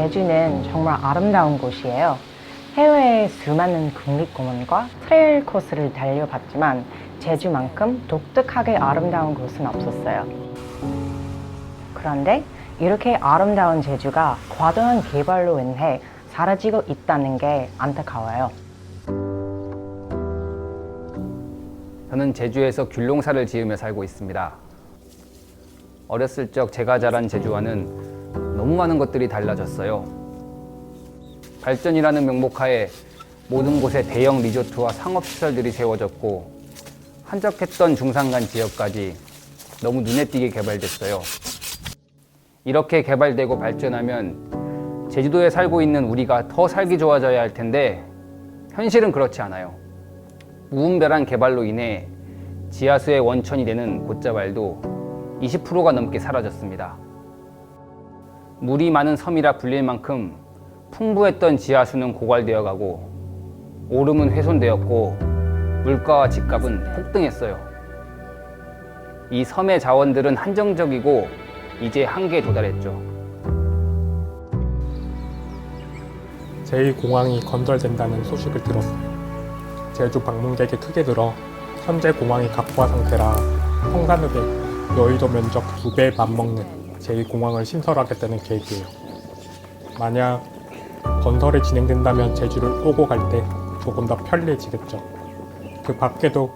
제주는 정말 아름다운 곳이에요. 해외의 수많은 국립공원과 트레일 코스를 달려봤지만 제주만큼 독특하게 아름다운 곳은 없었어요. 그런데 이렇게 아름다운 제주가 과도한 개발로 인해 사라지고 있다는 게 안타까워요. 저는 제주에서 귤농사를 지으며 살고 있습니다. 어렸을 적 제가 자란 제주와는 너무 많은 것들이 달라졌어요. 발전이라는 명목하에 모든 곳에 대형 리조트와 상업시설들이 세워졌고 한적했던 중산간 지역까지 너무 눈에 띄게 개발됐어요. 이렇게 개발되고 발전하면 제주도에 살고 있는 우리가 더 살기 좋아져야 할 텐데 현실은 그렇지 않아요. 무분별한 개발로 인해 지하수의 원천이 되는 곶자왈도 20%가 넘게 사라졌습니다. 물이 많은 섬이라 불릴 만큼 풍부했던 지하수는 고갈되어 가고 오름은 훼손되었고 물가와 집값은 폭등했어요. 이 섬의 자원들은 한정적이고 이제 한계에 도달했죠. 제2공항이 건설된다는 소식을 들었어요. 제주 방문객이 크게 늘어 현재 공항이 각화 상태라 성산읍의 여의도 면적 2배에 맞먹는 제2공항을 신설하겠다는 계획이에요. 만약 건설이 진행된다면 제주를 오고 갈 때 조금 더 편리해지겠죠. 그 밖에도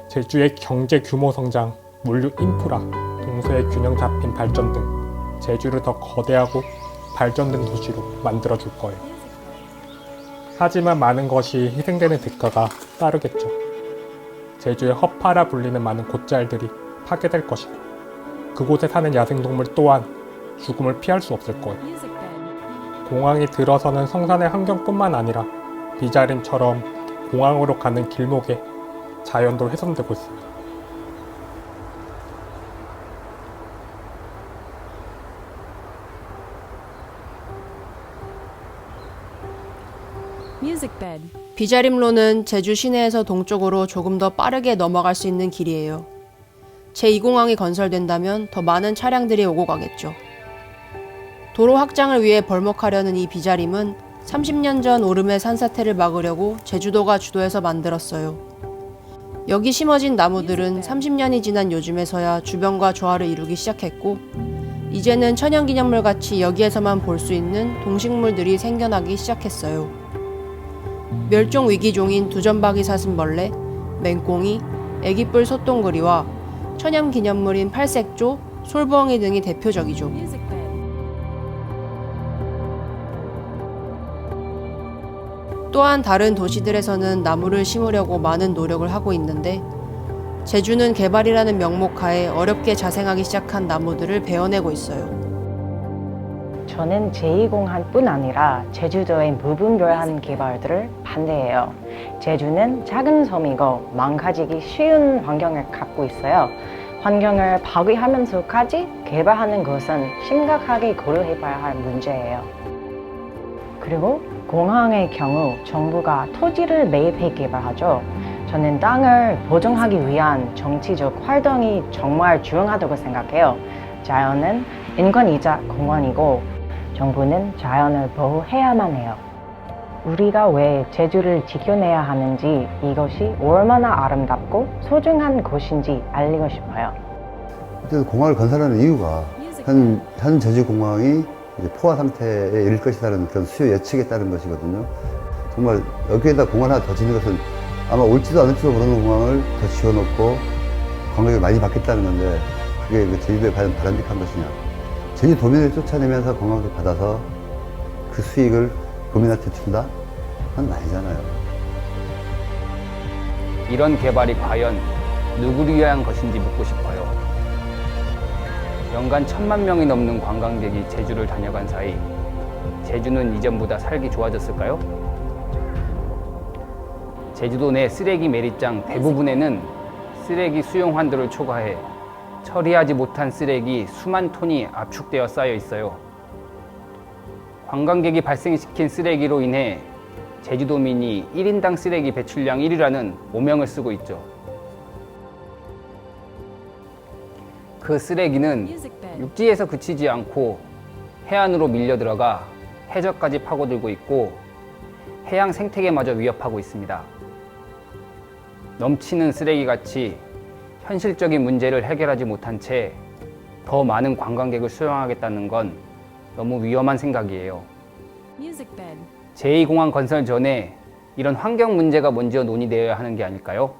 제주의 경제 규모 성장, 물류 인프라, 동서의 균형 잡힌 발전 등 제주를 더 거대하고 발전된 도시로 만들어줄 거예요. 하지만 많은 것이 희생되는 대가가 따르겠죠. 제주의 허파라 불리는 많은 곶자알들이 파괴될 것이고 그곳에 사는 야생동물 또한 죽음을 피할 수 없을 거예요. 공항이 들어서는 성산의 환경뿐만 아니라 비자림처럼 공항으로 가는 길목에 자연도 훼손되고 있습니다. 비자림로는 제주 시내에서 동쪽으로 조금 더 빠르게 넘어갈 수 있는 길이에요. 제2공항이 건설된다면 더 많은 차량들이 오고 가겠죠. 도로 확장을 위해 벌목하려는 이 비자림은 30년 전 오름의 산사태를 막으려고 제주도가 주도해서 만들었어요. 여기 심어진 나무들은 30년이 지난 요즘에서야 주변과 조화를 이루기 시작했고 이제는 천연기념물 같이 여기에서만 볼 수 있는 동식물들이 생겨나기 시작했어요. 멸종 위기종인 두점박이 사슴벌레, 맹꽁이, 애기뿔 소똥구리와 천연기념물인 팔색조, 솔부엉이 등이 대표적이죠. 또한 다른 도시들에서는 나무를 심으려고 많은 노력을 하고 있는데 제주는 개발이라는 명목하에 어렵게 자생하기 시작한 나무들을 베어내고 있어요. 저는 제2공항뿐 아니라 제주도의 무분별한 개발들을 반대해요. 제주는 작은 섬이고 망가지기 쉬운 환경을 갖고 있어요. 환경을 파괴하면서까지 개발하는 것은 심각하게 고려해봐야 할 문제예요. 그리고 공항의 경우 정부가 토지를 매입해 개발하죠. 저는 땅을 보존하기 위한 정치적 활동이 정말 중요하다고 생각해요. 자연은 인권이자 공원이고 정부는 자연을 보호해야만 해요. 우리가 왜 제주를 지켜내야 하는지 이것이 얼마나 아름답고 소중한 곳인지 알리고 싶어요. 공항을 건설하는 이유가 현 제주공항이 이제 포화 상태에 이를 것이라는 그런 수요 예측에 따른 것이거든요. 정말 여기에다 공항 하나 더 짓는 것은 아마 올지도 않을지도 모르는 공항을 더 지어놓고 관광객을 많이 받겠다는 건데 그게 제주도에 과연 바람직한 것이냐. 제주도민을 쫓아내면서 관광객 받아서 그 수익을 도민한테 준다? 그건 아니잖아요. 이런 개발이 과연 누구를 위한 것인지 묻고 싶어요. 연간 1000만 명이 넘는 관광객이 제주를 다녀간 사이 제주는 이전보다 살기 좋아졌을까요? 제주도 내 쓰레기 매립장 대부분에는 쓰레기 수용 한도를 초과해 처리하지 못한 쓰레기 수만 톤이 압축되어 쌓여 있어요. 관광객이 발생시킨 쓰레기로 인해 제주도민이 1인당 쓰레기 배출량 1위라는 오명을 쓰고 있죠. 그 쓰레기는 육지에서 그치지 않고 해안으로 밀려 들어가 해저까지 파고들고 있고 해양 생태계마저 위협하고 있습니다. 넘치는 쓰레기같이 현실적인 문제를 해결하지 못한 채 더 많은 관광객을 수용하겠다는 건 너무 위험한 생각이에요. 제2공항 건설 전에 이런 환경 문제가 먼저 논의되어야 하는 게 아닐까요?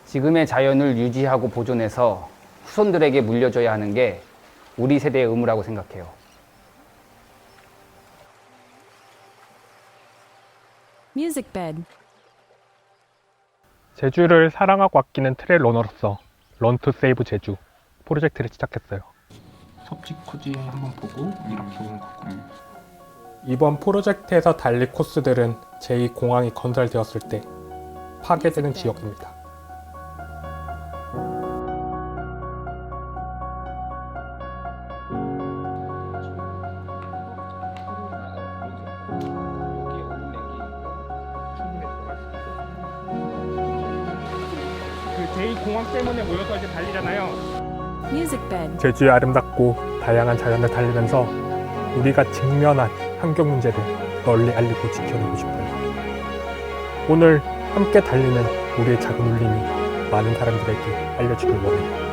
지금의 자연을 유지하고 보존해서 후손들에게 물려줘야 하는 게 우리 세대의 의무라고 생각해요. 제주를 사랑하고 아끼는 트레일 러너로서 런 투 세이브 제주 프로젝트를 시작했어요. 섭지코지 한번 보고 이렇게 오는 거군요. 이번 프로젝트에서 달릴 코스들은 제2공항이 건설되었을 때 파괴되는 지역입니다. 제2공항 때문에 모여서 이제 달리잖아요. 제주의 아름답고 다양한 자연을 달리면서 우리가 직면한 환경 문제를 널리 알리고 지켜내고 싶어요. 오늘 함께 달리는 우리의 작은 울림이 많은 사람들에게 알려주길 원해요.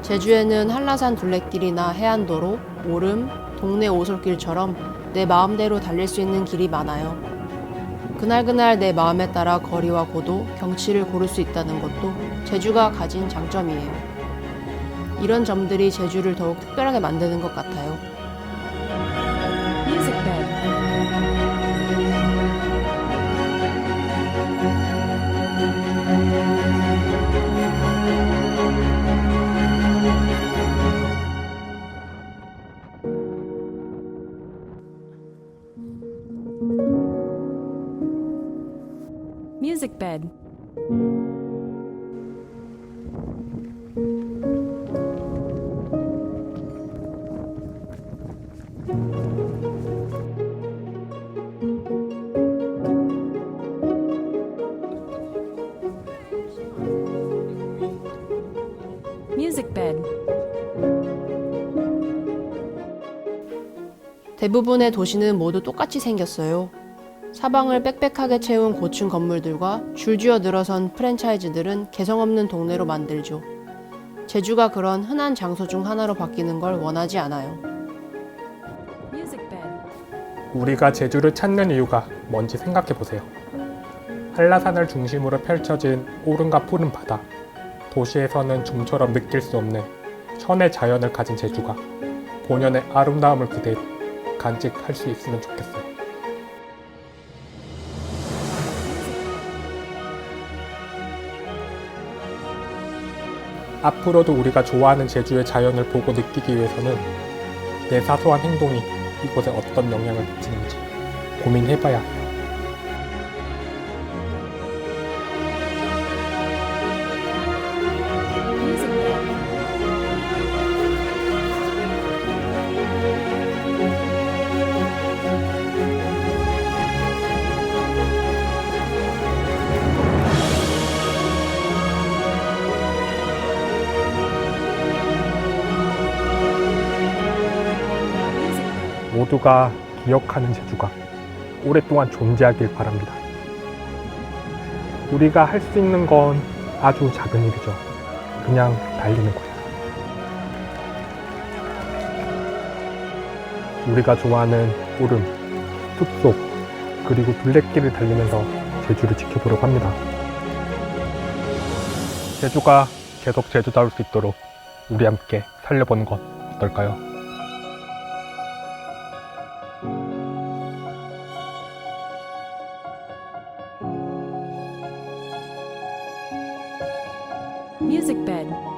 제주에는 한라산 둘레길이나 해안도로, 오름, 동네 오솔길처럼 내 마음대로 달릴 수 있는 길이 많아요. 그날그날 내 마음에 따라 거리와 고도, 경치를 고를 수 있다는 것도 제주가 가진 장점이에요. 이런 점들이 제주를 더욱 특별하게 만드는 것 같아요. Music bed. Music bed. 대부분의 도시는 모두 똑같이 생겼어요. 사방을 빽빽하게 채운 고층 건물들과 줄지어 늘어선 프랜차이즈들은 개성 없는 동네로 만들죠. 제주가 그런 흔한 장소 중 하나로 바뀌는 걸 원하지 않아요. Music bed. 우리가 제주를 찾는 이유가 뭔지 생각해 보세요. 한라산을 중심으로 펼쳐진 오름과 푸른 바다, 도시에서는 좀처럼 느낄 수 없는 천의 자연을 가진 제주가 본연의 아름다움을 그대로 간직할 수 있으면 좋겠어요. 앞으로도 우리가 좋아하는 제주의 자연을 보고 느끼기 위해서는 내 사소한 행동이 이곳에 어떤 영향을 미치는지 고민해봐야 해요. Music bed. 모두가 기억하는 제주가 오랫동안 존재하길 바랍니다. 우리가 할 수 있는 건 아주 작은 일이죠. 그냥 달리는 거예요. 우리가 좋아하는 오름, 숲속, 그리고 둘레길을 달리면서 제주를 지켜보려고 합니다. 제주가 계속 제주다울 수 있도록 우리 함께 살려보는 건 어떨까요? Music bed.